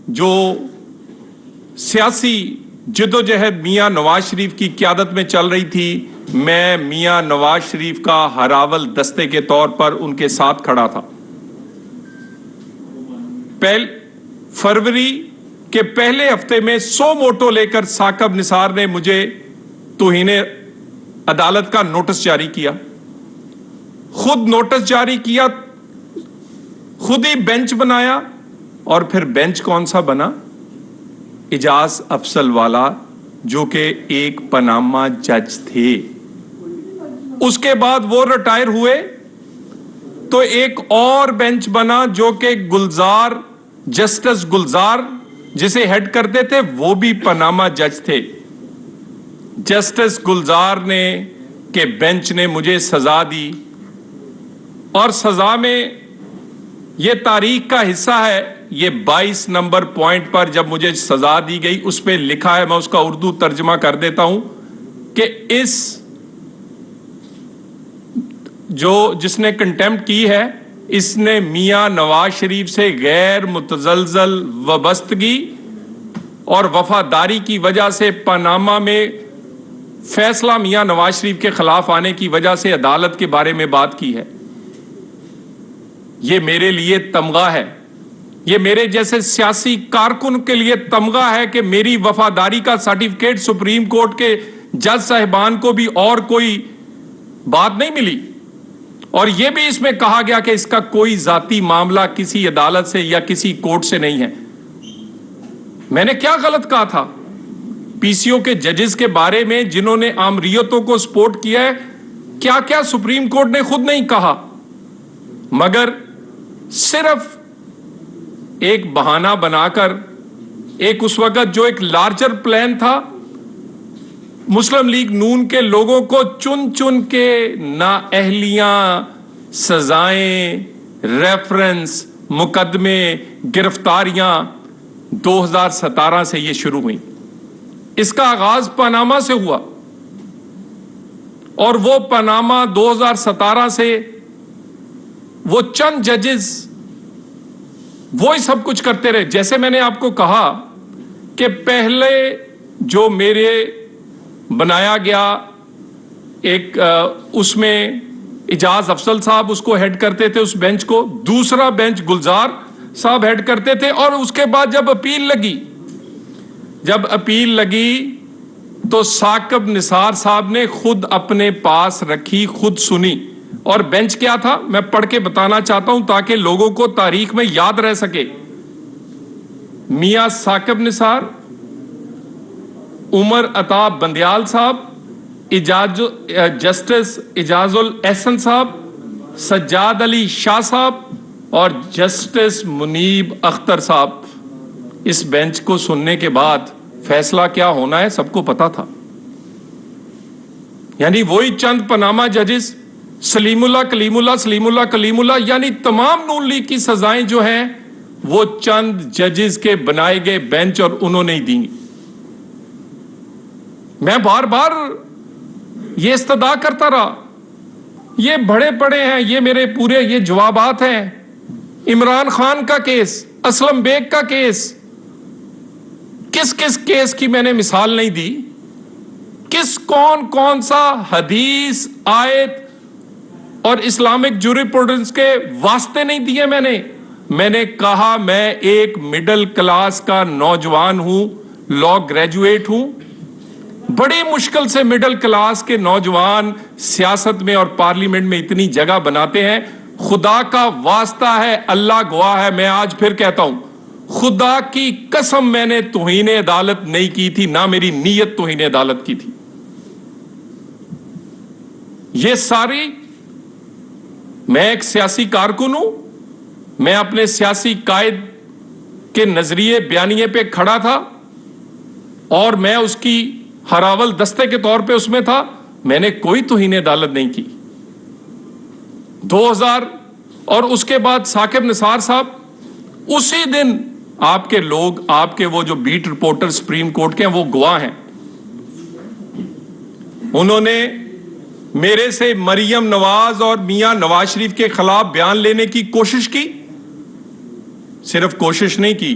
جو سیاسی جدوجہد میاں نواز شریف کی قیادت میں چل رہی تھی، میں میاں نواز شریف کا ہراول دستے کے طور پر ان کے ساتھ کھڑا تھا۔ فروری کے پہلے ہفتے میں 100 موٹو لے کر ثاقب نثار نے مجھے توہین عدالت کا نوٹس جاری کیا، خود نوٹس جاری کیا، خود ہی بینچ بنایا، اور پھر بینچ کون سا بنا؟ اجاز افضل والا، جو کہ ایک پاناما جج تھے۔ اس کے بعد وہ ریٹائر ہوئے تو ایک اور بینچ بنا جو کہ گلزار، جسٹس گلزار جسے ہیڈ کرتے تھے، وہ بھی پاناما جج تھے۔ جسٹس گلزار نے کہ بینچ نے مجھے سزا دی، اور سزا میں یہ تاریخ کا حصہ ہے، یہ 22 نمبر پوائنٹ پر جب مجھے سزا دی گئی اس پہ لکھا ہے، میں اس کا اردو ترجمہ کر دیتا ہوں کہ جس نے کنٹیمپٹ کی ہے، اس نے میاں نواز شریف سے غیر متزلزل وابستگی اور وفاداری کی وجہ سے پاناما میں فیصلہ میاں نواز شریف کے خلاف آنے کی وجہ سے عدالت کے بارے میں بات کی ہے۔ یہ میرے لیے تمغہ ہے، یہ میرے جیسے سیاسی کارکن کے لیے تمغہ ہے کہ میری وفاداری کا سرٹیفکیٹ سپریم کورٹ کے جج صاحبان کو بھی اور کوئی بات نہیں ملی، اور یہ بھی اس میں کہا گیا کہ اس کا کوئی ذاتی معاملہ کسی عدالت سے یا کسی کورٹ سے نہیں ہے۔ میں نے کیا غلط کہا تھا؟ پی سی او کے ججز کے بارے میں جنہوں نے آمریتوں کو سپورٹ کیا ہے، کیا کیا سپریم کورٹ نے خود نہیں کہا، مگر صرف ایک بہانہ بنا کر ایک اس وقت جو ایک لارجر پلان تھا، مسلم لیگ نون کے لوگوں کو چن چن کے نااہلیاں، سزائیں، ریفرنس، مقدمے، گرفتاریاں 2017 سے یہ شروع ہوئیں۔ اس کا آغاز پاناما سے ہوا، اور وہ پاناما 2017 سے وہ چند ججز وہی سب کچھ کرتے رہے۔ جیسے میں نے آپ کو کہا کہ پہلے جو میرے بنایا گیا ایک اس میں اجاز افضل صاحب اس کو ہیڈ کرتے تھے، اس بینچ کو، دوسرا بینچ گلزار صاحب ہیڈ کرتے تھے، اور اس کے بعد جب اپیل لگی تو ثاقب نثار صاحب نے خود اپنے پاس رکھی، خود سنی، اور بینچ کیا تھا میں پڑھ کے بتانا چاہتا ہوں تاکہ لوگوں کو تاریخ میں یاد رہ سکے۔ میاں ثاقب نثار، عمر عطا بندیال صاحب، جسٹس اعجاز الاحسن صاحب، سجاد علی شاہ صاحب اور جسٹس منیب اختر صاحب۔ اس بینچ کو سننے کے بعد فیصلہ کیا ہونا ہے سب کو پتا تھا۔ یعنی وہی چند پاناما ججز، سلیم اللہ کلیم اللہ، سلیم اللہ کلیم اللہ، یعنی تمام نون لیگ کی سزائیں جو ہیں وہ چند ججز کے بنائے گئے بینچ، اور انہوں نے دی۔ میں بار بار یہ استدعا کرتا رہا، یہ بڑے پڑے ہیں، یہ میرے پورے یہ جوابات ہیں۔ عمران خان کا کیس، اسلم بیگ کا کیس، کس کیس کی میں نے مثال نہیں دی؟ کون سا حدیث، آیت اور اسلامک جوریپروڈنس کے واسطے نہیں دیے میں نے کہا میں ایک مڈل کلاس کا نوجوان ہوں، لا گریجویٹ ہوں، بڑی مشکل سے مڈل کلاس کے نوجوان سیاست میں اور پارلیمنٹ میں اتنی جگہ بناتے ہیں۔ خدا کا واسطہ ہے، اللہ گواہ ہے، میں آج پھر کہتا ہوں، خدا کی قسم میں نے توہین عدالت نہیں کی تھی، نہ میری نیت توہین عدالت کی تھی۔ یہ ساری، میں ایک سیاسی کارکن ہوں، میں اپنے سیاسی قائد کے نظریے بیانیے پہ کھڑا تھا، اور میں اس کی ہراول دستے کے طور پہ اس میں تھا، میں نے کوئی توہین عدالت نہیں کی۔ 2000 اور اس کے بعد ثاقب نثار صاحب اسی دن، آپ کے لوگ، آپ کے وہ جو بیٹ رپورٹر سپریم کورٹ کے ہیں وہ گواہ ہیں، انہوں نے میرے سے مریم نواز اور میاں نواز شریف کے خلاف بیان لینے کی کوشش کی، صرف کوشش نہیں کی،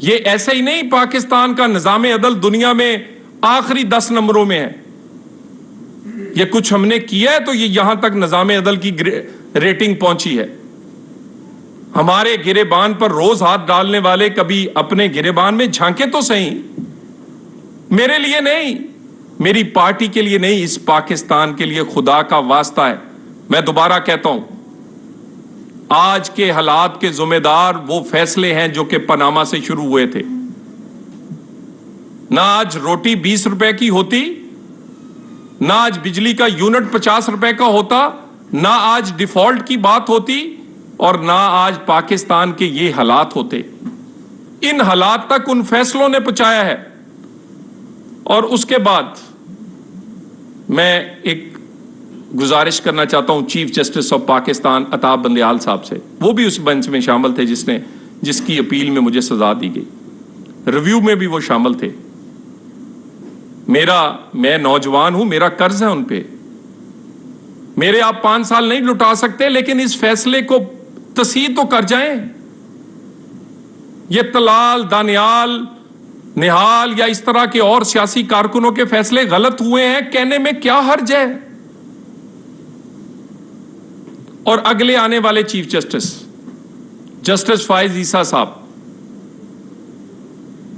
یہ ایسے ہی نہیں پاکستان کا نظام عدل دنیا میں آخری 10 نمبروں میں ہے. یہ کچھ ہم نے کیا ہے تو یہ یہاں تک نظام عدل کی ریٹنگ پہنچی ہے. ہمارے گریبان پر روز ہاتھ ڈالنے والے کبھی اپنے گریبان میں جھانکے تو صحیح. میرے لیے نہیں, میری پارٹی کے لیے نہیں, اس پاکستان کے لیے خدا کا واسطہ ہے. میں دوبارہ کہتا ہوں, آج کے حالات کے ذمہ دار وہ فیصلے ہیں جو کہ پاناما سے شروع ہوئے تھے. نہ آج روٹی 20 روپے کی ہوتی, نہ آج بجلی کا یونٹ 50 روپے کا ہوتا, نہ آج ڈیفالٹ کی بات ہوتی, اور نہ آج پاکستان کے یہ حالات ہوتے. ان حالات تک ان فیصلوں نے پہنچایا ہے. اور اس کے بعد میں ایک گزارش کرنا چاہتا ہوں چیف جسٹس آف پاکستان عطا بندیال صاحب سے. وہ بھی اس بینچ میں شامل تھے جس کی اپیل میں مجھے سزا دی گئی. ریویو میں بھی وہ شامل تھے. میں نوجوان ہوں, میرا قرض ہے ان پہ. میرے آپ 5 سال نہیں لٹا سکتے, لیکن اس فیصلے کو تصحیح تو کر جائیں. یہ طلال, دانیال, نہال یا اس طرح کے اور سیاسی کارکنوں کے فیصلے غلط ہوئے ہیں کہنے میں کیا حرج ہے. اور اگلے آنے والے چیف جسٹس فائز عیسیٰ صاحب,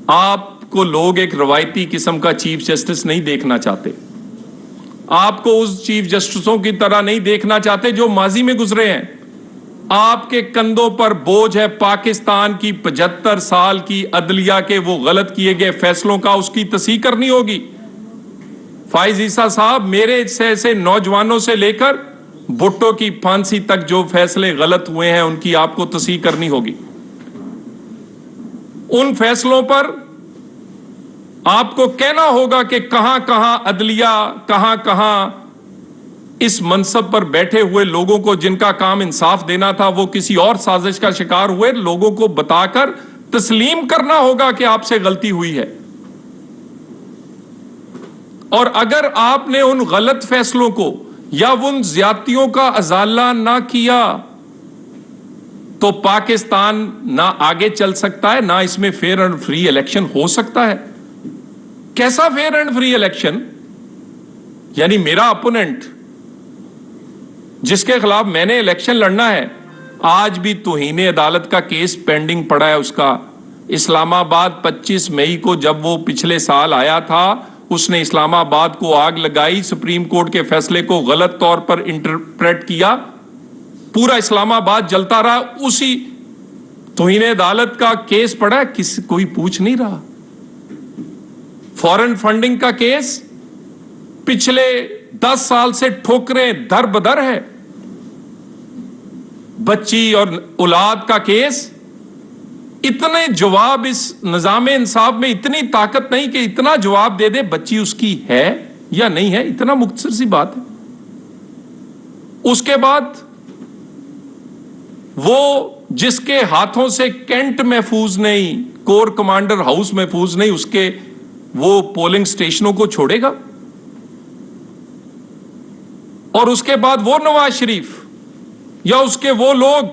آپ کو لوگ ایک روایتی قسم کا چیف جسٹس نہیں دیکھنا چاہتے. آپ کو اس چیف جسٹسوں کی طرح نہیں دیکھنا چاہتے جو ماضی میں گزرے ہیں. آپ کے کندھوں پر بوجھ ہے پاکستان کی 75 سال کی عدلیہ کے وہ غلط کیے گئے فیصلوں کا, اس کی تصحیح کرنی ہوگی. فائز عیسیٰ صاحب, میرے ایسے نوجوانوں سے لے کر بھٹو کی پھانسی تک جو فیصلے غلط ہوئے ہیں ان کی آپ کو تصحیح کرنی ہوگی. ان فیصلوں پر آپ کو کہنا ہوگا کہ کہاں کہاں عدلیہ, کہاں کہاں اس منصب پر بیٹھے ہوئے لوگوں کو جن کا کام انصاف دینا تھا وہ کسی اور سازش کا شکار ہوئے. لوگوں کو بتا کر تسلیم کرنا ہوگا کہ آپ سے غلطی ہوئی ہے. اور اگر آپ نے ان غلط فیصلوں کو یا ان زیادتیوں کا ازالہ نہ کیا تو پاکستان نہ آگے چل سکتا ہے, نہ اس میں فیئر اینڈ فری الیکشن ہو سکتا ہے. کیسا فیئر اینڈ فری الیکشن؟ یعنی میرا اپوننٹ جس کے خلاف میں نے الیکشن لڑنا ہے, آج بھی توہین عدالت کا کیس پینڈنگ پڑا ہے اس کا. اسلام آباد 25 مئی کو جب وہ پچھلے سال آیا تھا, اس نے اسلام آباد کو آگ لگائی, سپریم کورٹ کے فیصلے کو غلط طور پر انٹرپریٹ کیا, پورا اسلام آباد جلتا رہا. اسی توہین عدالت کا کیس پڑا ہے, کوئی پوچھ نہیں رہا. فورن فنڈنگ کا کیس پچھلے 10 سال سے ٹھوکریں در بدر ہے. بچی اور اولاد کا کیس, اتنے جواب اس نظام انصاف میں اتنی طاقت نہیں کہ اتنا جواب دے دے بچی اس کی ہے یا نہیں ہے. اتنا مختصر سی بات ہے. اس کے بعد وہ جس کے ہاتھوں سے کینٹ محفوظ نہیں, کور کمانڈر ہاؤس محفوظ نہیں, اس کے وہ پولنگ سٹیشنوں کو چھوڑے گا. اور اس کے بعد وہ نواز شریف یا اس کے وہ لوگ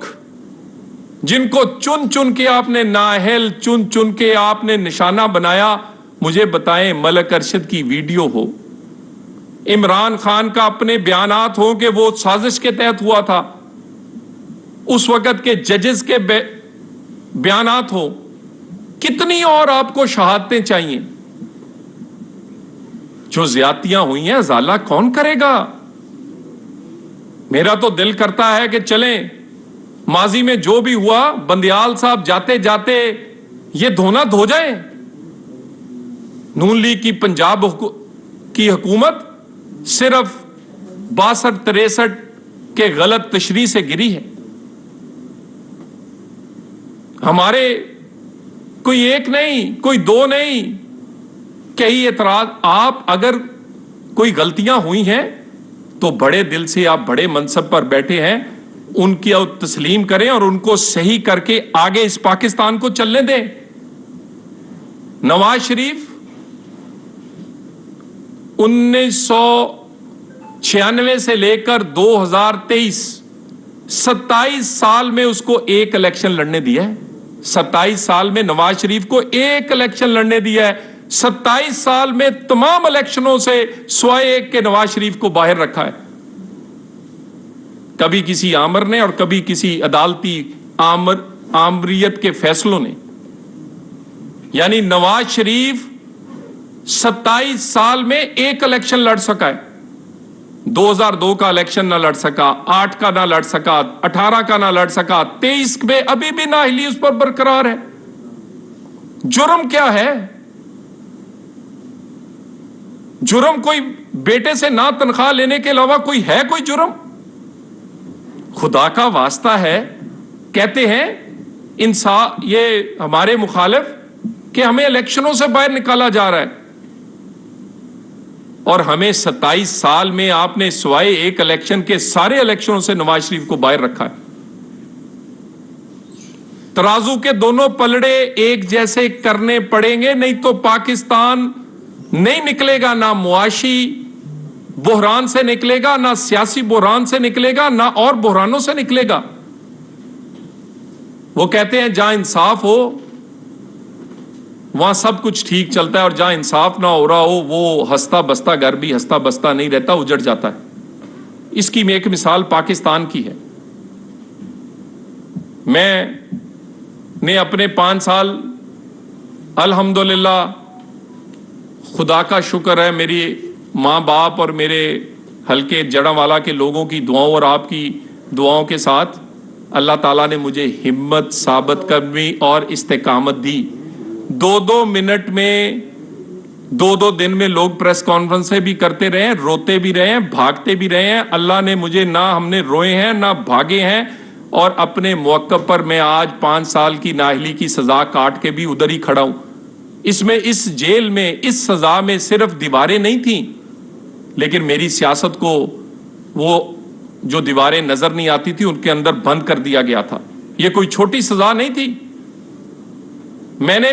جن کو چن چن کے آپ نے نااہل, چن چن کے آپ نے نشانہ بنایا, مجھے بتائیں ملک ارشد کی ویڈیو ہو, عمران خان کا اپنے بیانات ہوں کہ وہ سازش کے تحت ہوا تھا, اس وقت کے ججز کے بیانات ہوں, کتنی اور آپ کو شہادتیں چاہیے؟ جو زیادتیاں ہوئی ہیں ازالہ کون کرے گا؟ میرا تو دل کرتا ہے کہ چلیں, ماضی میں جو بھی ہوا بندیال صاحب جاتے جاتے یہ دھونا دھو جائیں. نون لیگ کی پنجاب کی حکومت صرف 62-63 کے غلط تشریح سے گری ہے. ہمارے کوئی ایک نہیں, کوئی 2 نہیں, کئی اعتراض. آپ اگر کوئی غلطیاں ہوئی ہیں تو بڑے دل سے, آپ بڑے منصب پر بیٹھے ہیں, ان کی تسلیم کریں اور ان کو صحیح کر کے آگے اس پاکستان کو چلنے دیں. نواز شریف 1996 سے لے کر 2023 27 سال میں اس کو ایک الیکشن لڑنے دیا ہے. 27 سال میں نواز شریف کو ایک الیکشن لڑنے دیا ہے. 27 سال میں تمام الیکشنوں سے سوائے ایک کے نواز شریف کو باہر رکھا ہے. کبھی کسی آمر نے اور کبھی کسی عدالتی آمریت کے فیصلوں نے. یعنی نواز شریف 27 سال میں ایک الیکشن لڑ سکا ہے. 2002 کا الیکشن نہ لڑ سکا, 8 کا نہ لڑ سکا, 18 کا نہ لڑ سکا, 23 میں ابھی بھی نااہلی اس پر برقرار ہے. جرم کیا ہے؟ جرم کوئی بیٹے سے نہ تنخواہ لینے کے علاوہ کوئی ہے کوئی جرم؟ خدا کا واسطہ ہے. کہتے ہیں انصاف, یہ ہمارے مخالف, کہ ہمیں الیکشنوں سے باہر نکالا جا رہا ہے, اور ہمیں 27 سال میں آپ نے سوائے ایک الیکشن کے سارے الیکشنوں سے نواز شریف کو باہر رکھا ہے. ترازو کے دونوں پلڑے ایک جیسے کرنے پڑیں گے, نہیں تو پاکستان نہیں نکلے گا, نہ معاشی بحران سے نکلے گا, نہ سیاسی بحران سے نکلے گا, نہ اور بحرانوں سے نکلے گا. وہ کہتے ہیں جہاں انصاف ہو وہاں سب کچھ ٹھیک چلتا ہے, اور جہاں انصاف نہ ہو رہا ہو وہ ہنستا بستا گھر بھی ہنستا بستا نہیں رہتا, اجڑ جاتا ہے. اس کی ایک مثال پاکستان کی ہے. میں نے اپنے 5 سال الحمدللہ, خدا کا شکر ہے, میری ماں باپ اور میرے حلقے جڑاوالا کے لوگوں کی دعاؤں اور آپ کی دعاؤں کے ساتھ اللہ تعالیٰ نے مجھے ہمت, ثابت قدمی اور استقامت دی. 2 منٹ میں 2 دن میں لوگ پریس کانفرنسیں بھی کرتے رہے ہیں, روتے بھی رہے ہیں, بھاگتے بھی رہے ہیں. اللہ نے مجھے, نہ ہم نے روئے ہیں نہ بھاگے ہیں, اور اپنے موقف پر میں آج 5 سال کی نااہلی کی سزا کاٹ کے بھی ادھر ہی کھڑا ہوں. اس میں, اس جیل میں, اس سزا میں صرف دیواریں نہیں تھیں, لیکن میری سیاست کو وہ جو دیواریں نظر نہیں آتی تھی ان کے اندر بند کر دیا گیا تھا. یہ کوئی چھوٹی سزا نہیں تھی. میں نے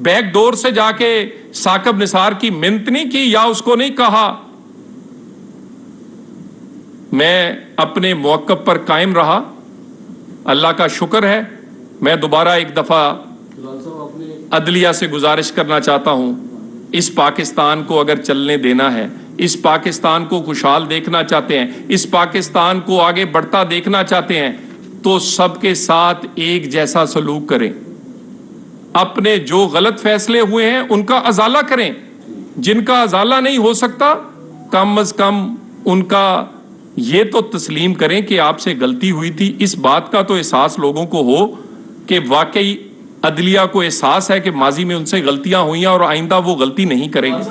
بیک ڈور سے جا کے ثاقب نثار کی منت نہیں کی یا اس کو نہیں کہا. میں اپنے موقف پر قائم رہا. اللہ کا شکر ہے. میں دوبارہ ایک دفعہ عدلیہ سے گزارش کرنا چاہتا ہوں, اس پاکستان کو اگر چلنے دینا ہے, اس پاکستان کو خوشحال دیکھنا چاہتے ہیں, اس پاکستان کو آگے بڑھتا دیکھنا چاہتے ہیں, تو سب کے ساتھ ایک جیسا سلوک کریں. اپنے جو غلط فیصلے ہوئے ہیں ان کا ازالہ کریں. جن کا ازالہ نہیں ہو سکتا, کم از کم ان کا یہ تو تسلیم کریں کہ آپ سے غلطی ہوئی تھی. اس بات کا تو احساس لوگوں کو ہو کہ واقعی عدلیہ کو احساس ہے کہ ماضی میں ان سے غلطیاں ہوئی ہیں اور آئندہ وہ غلطی نہیں کریں گے.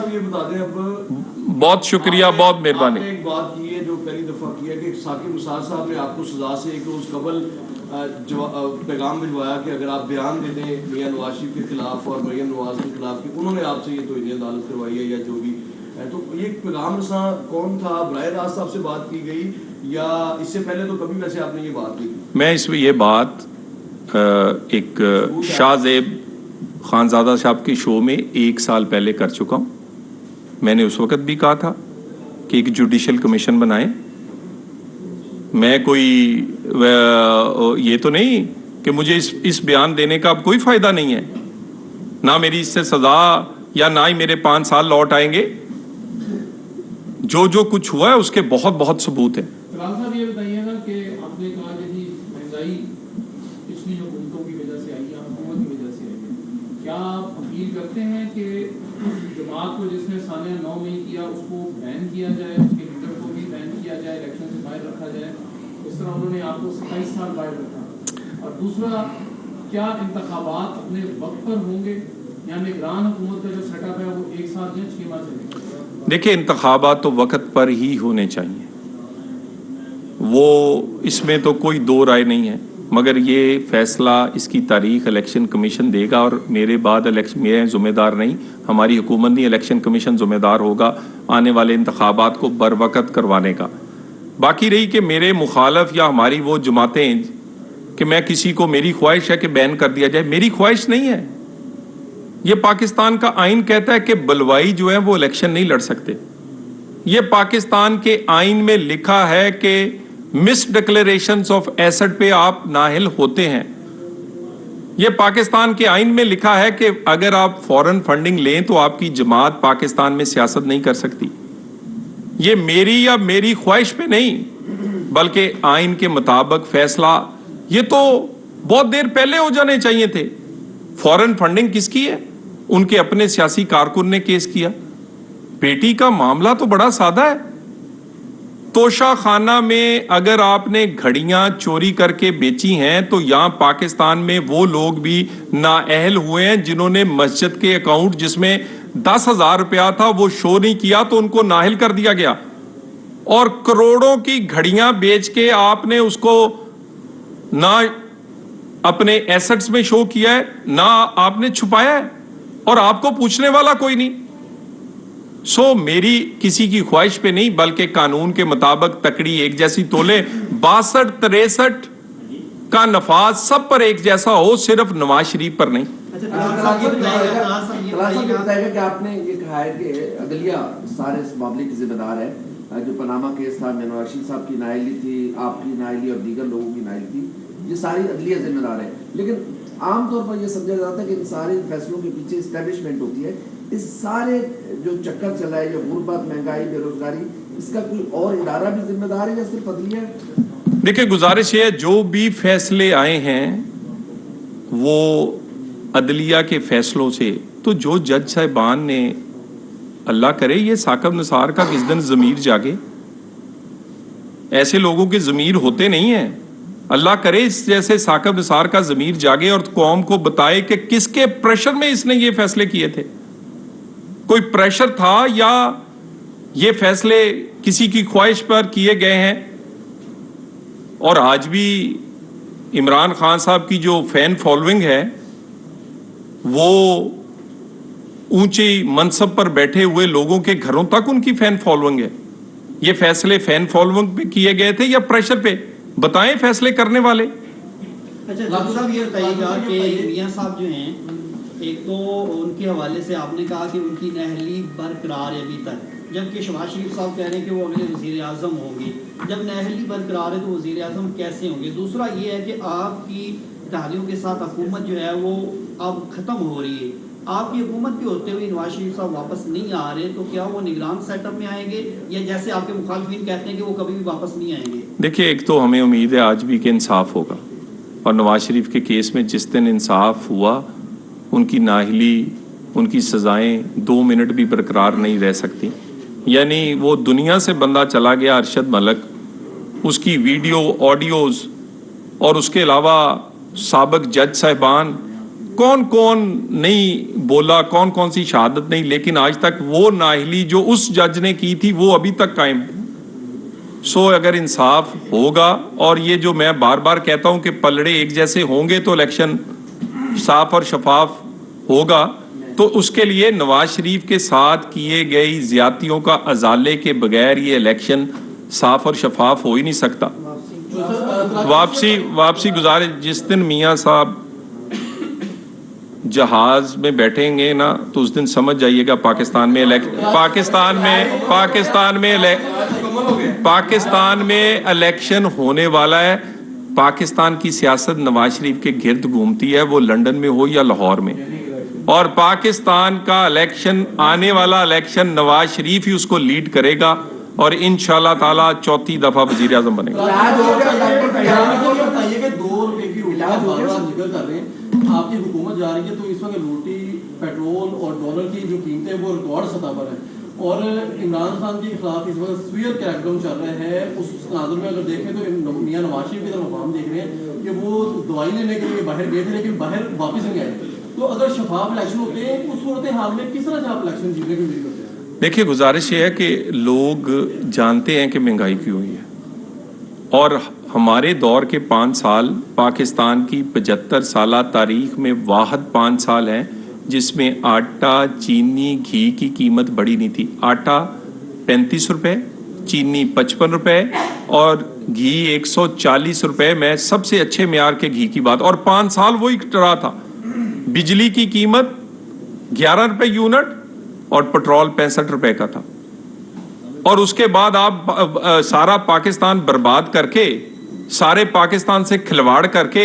بہت شکریہ, بہت مہربانی. ایک بات کی ہے جو پہلی دفعہ کی ہے کہ ثاقب نثار صاحب نے آپ کو سزا سے ایک روز قبل پیغام بھجوایا کہ اگر آپ بیان دے دیں میاں نواز شریف کے خلاف اور مریم نواز کے خلاف, کہ انہوں نے آپ سے یہ توہین عدالت کروائی ہے یا جو بھی ہے. تو یہ پیغام رساں کون تھا؟ براہ راست آپ سے بات کی گئی یا اس سے پہلے تو کبھی ویسے آپ نے یہ بات کی؟ میں اس میں یہ بات ایک شاہ زیب خانزادہ صاحب کے شو میں 1 سال پہلے کر چکا ہوں. میں نے اس وقت بھی کہا تھا کہ ایک جوڈیشل کمیشن بنائیں. میں کوئی یہ تو نہیں کہ مجھے اس بیان دینے کا اب کوئی فائدہ نہیں ہے, نہ میری اس سے سزا یا نہ ہی میرے 5 سال لوٹ آئیں گے. جو کچھ ہوا ہے اس کے بہت بہت ثبوت ہے. صاحب یہ بتائیے گا کہ آپ نے کہا کہ مہنگائی پچھلی حکومتوں کی وجہ سے آئی ہے, حکومت کی وجہ سے آئی ہے. کیا آپ اپیل کرتے ہیں کہ جماعت کو جس نے سال 9 میں کیا اس کو بین کیا جائے, اس کے لیڈر کو بھی بین کیا جائے, الیکشن سے باہر رکھا جائے, اس طرح انہوں نے آپ کو 27 سال باہر رکھا. اور دوسرا, کیا انتخابات اپنے وقت پر ہوں گے یا نگران حکومت کا جو سیٹ اپ ہے وہ 1 سال یا 6 ماہ چلے گا؟ دیکھیں, انتخابات تو وقت پر ہی ہونے چاہیے, وہ اس میں تو کوئی دو رائے نہیں ہے, مگر یہ فیصلہ اس کی تاریخ الیکشن کمیشن دے گا, اور میرے بعد الیکشن میں ذمہ دار نہیں, ہماری حکومت نہیں, الیکشن کمیشن ذمہ دار ہوگا آنے والے انتخابات کو بر وقت کروانے کا. باقی رہی کہ میرے مخالف یا ہماری وہ جماعتیں کہ میں کسی کو, میری خواہش ہے کہ بین کر دیا جائے, میری خواہش نہیں ہے. یہ پاکستان کا آئین کہتا ہے کہ بلوائی جو ہے وہ الیکشن نہیں لڑ سکتے. یہ پاکستان کے آئین میں لکھا ہے کہ مس ڈکلیریشنز آف ایسٹ پہ آپ نااہل ہوتے ہیں. یہ پاکستان کے آئین میں لکھا ہے کہ اگر آپ فورن فنڈنگ لیں تو آپ کی جماعت پاکستان میں سیاست نہیں کر سکتی. یہ میری یا میری خواہش پہ نہیں بلکہ آئین کے مطابق فیصلہ یہ تو بہت دیر پہلے ہو جانے چاہیے تھے. فورن فنڈنگ کس کی ہے؟ ان کے اپنے سیاسی کارکن نے کیس کیا. بیٹی کا معاملہ تو بڑا سادہ ہے. توشہ خانہ میں اگر آپ نے گھڑیاں چوری کر کے بیچی ہیں تو یہاں پاکستان میں وہ لوگ بھی نااہل ہوئے ہیں جنہوں نے مسجد کے اکاؤنٹ جس میں 10,000 روپیہ تھا وہ شو نہیں کیا تو ان کو نااہل کر دیا گیا. اور کروڑوں کی گھڑیاں بیچ کے آپ نے اس کو نہ اپنے ایسٹس میں شو کیا ہے نہ آپ نے چھپایا ہے اور آپ کو پوچھنے والا کوئی نہیں. سو میری کسی کی خواہش پہ نہیں بلکہ قانون کے مطابق تکڑی ایک جیسی تولے. 62-63 کا نفاذ سب پر ایک جیسا ہو, صرف نواز شریف پر نہیں. کہ آپ نے یہ کہا ہے کہ عدلیہ سارے اس معاملے کی ذمہ دار ہے. جو پاناما کیس تھا, نواز شریف صاحب کی نااہلی تھی, آپ کی نااہلی اور دیگر لوگوں کی نااہلی تھی, یہ ساری عدلیہ ذمہ دار ہے. لیکن عام طور پر یہ سمجھا جاتا ہے کہ ان سارے فیصلوں کے پیچھے اسٹیبلشمنٹ ہوتی ہے. اس سارے جو چکر چلا ہے, جو غربت, مہنگائی, بے روزگاری, اس کا کوئی اور ادارہ بھی ذمہ دار ہے یا صرف عدلیہ ہے؟ دیکھیں گزارش ہے جو بھی فیصلے آئے ہیں وہ عدلیہ کے فیصلوں سے, تو جو جج صاحبان نے, اللہ کرے یہ ثاقب نثار کا کس دن ضمیر جاگے. ایسے لوگوں کے ضمیر ہوتے نہیں ہیں. اللہ کرے اس جیسے ثاقب نثار کا ضمیر جاگے اور قوم کو بتائے کہ کس کے پریشر میں اس نے یہ فیصلے کیے تھے. کوئی پریشر تھا یا یہ فیصلے کسی کی خواہش پر کیے گئے ہیں. اور آج بھی عمران خان صاحب کی جو فین فالوئنگ ہے وہ اونچی منصب پر بیٹھے ہوئے لوگوں کے گھروں تک ان کی فین فالوئنگ ہے. یہ فیصلے فین فالوئنگ پہ کیے گئے تھے یا پریشر پہ؟ بتائیں فیصلے کرنے والے. اچھا ڈاکٹر صاحب یہ بتائیے گا کہ میاں صاحب جو ہیں, ایک تو ان کے حوالے سے آپ نے کہا کہ ان کی نااہلی برقرار ہے ابھی تک, جبکہ شہباز شریف صاحب کہہ رہے ہیں کہ وہ اگلے وزیر اعظم ہوں گے. جب نااہلی برقرار ہے تو وزیر اعظم کیسے ہوں گے؟ دوسرا یہ ہے کہ آپ کی اتحادیوں کے ساتھ حکومت جو ہے وہ اب ختم ہو رہی ہے. آپ کی حکومت بھی ہوتے ہوئے نواز شریف صاحب واپس نہیں آ رہے, تو کیا وہ نگران سیٹ اپ میں آئیں گے یا جیسے آپ کے مخالفین کہتے ہیں کہ وہ کبھی بھی واپس نہیں آئیں گے؟ دیکھیں ایک تو ہمیں امید ہے آج بھی کہ انصاف ہوگا, اور نواز شریف کے کیس میں جس دن انصاف ہوا ان کی نااہلی, ان کی سزائیں 2 منٹ بھی برقرار نہیں رہ سکتی. یعنی وہ دنیا سے بندہ چلا گیا ارشد ملک, اس کی ویڈیو آڈیوز اور اس کے علاوہ سابق جج صاحبان کون کون نہیں بولا, کون کون سی شہادت نہیں, لیکن آج تک وہ نااہلی جو اس جج نے کی تھی وہ ابھی تک قائم ہے. سو اگر انصاف ہوگا, اور یہ جو میں بار بار کہتا ہوں کہ پلڑے ایک جیسے ہوں گے تو الیکشن صاف اور شفاف ہوگا, تو اس کے لیے نواز شریف کے ساتھ کیے گئی زیادتیوں کا ازالے کے بغیر یہ الیکشن صاف اور شفاف ہو ہی نہیں سکتا. واپسی گزارش, جس دن میاں صاحب جہاز میں بیٹھیں گے نا تو اس دن سمجھ جائیے گا پاکستان میں الیکشن ہونے والا ہے. پاکستان کی سیاست نواز شریف کے گرد گھومتی ہے, وہ لندن میں ہو یا لاہور میں, اور پاکستان کا الیکشن, آنے والا الیکشن نواز شریف ہی اس کو لیڈ کرے گا اور انشاءاللہ تعالیٰ 4تھی دفعہ وزیر اعظم بنے گا. آپ کی حکومت جا رہی ہے تو اس وقت روٹی, پیٹرول اور ڈالر کی جو قیمتیں وہ ریکارڈ سطح پر ہیں, اور عمران خان کے خلاف اس وقت سویئر کریک ڈاؤن چل رہے ہیں. اس تناظر میں اگر دیکھیں تو میاں نواز شریف کی طرف ہم دیکھ رہے ہیں کہ وہ دوائی لینے کے لیے باہر گئے تھے لیکن باہر واپس نہیں آئے. تو اگر شفاف الیکشن ہوتے ہیں اس صورت حال میں کس طرح سے آپ الیکشن جیتنے کی امید کرتے ہیں؟ دیکھیے گزارش یہ ہے کہ لوگ جانتے ہیں کہ مہنگائی کیوں ہوئی ہے, اور ہمارے دور کے 5 سال پاکستان کی 75 سالہ تاریخ میں واحد 5 سال ہیں جس میں آٹا, چینی, گھی کی قیمت بڑھی نہیں تھی. آٹا 35 روپے, چینی 55 روپے اور گھی 140 روپے. میں سب سے اچھے معیار کے گھی کی بات, اور 5 سال وہی رہا تھا. بجلی کی قیمت 11 روپے یونٹ اور پٹرول 65 روپے کا تھا. اور اس کے بعد آپ سارا پاکستان برباد کر کے, سارے پاکستان سے کھلواڑ کر کے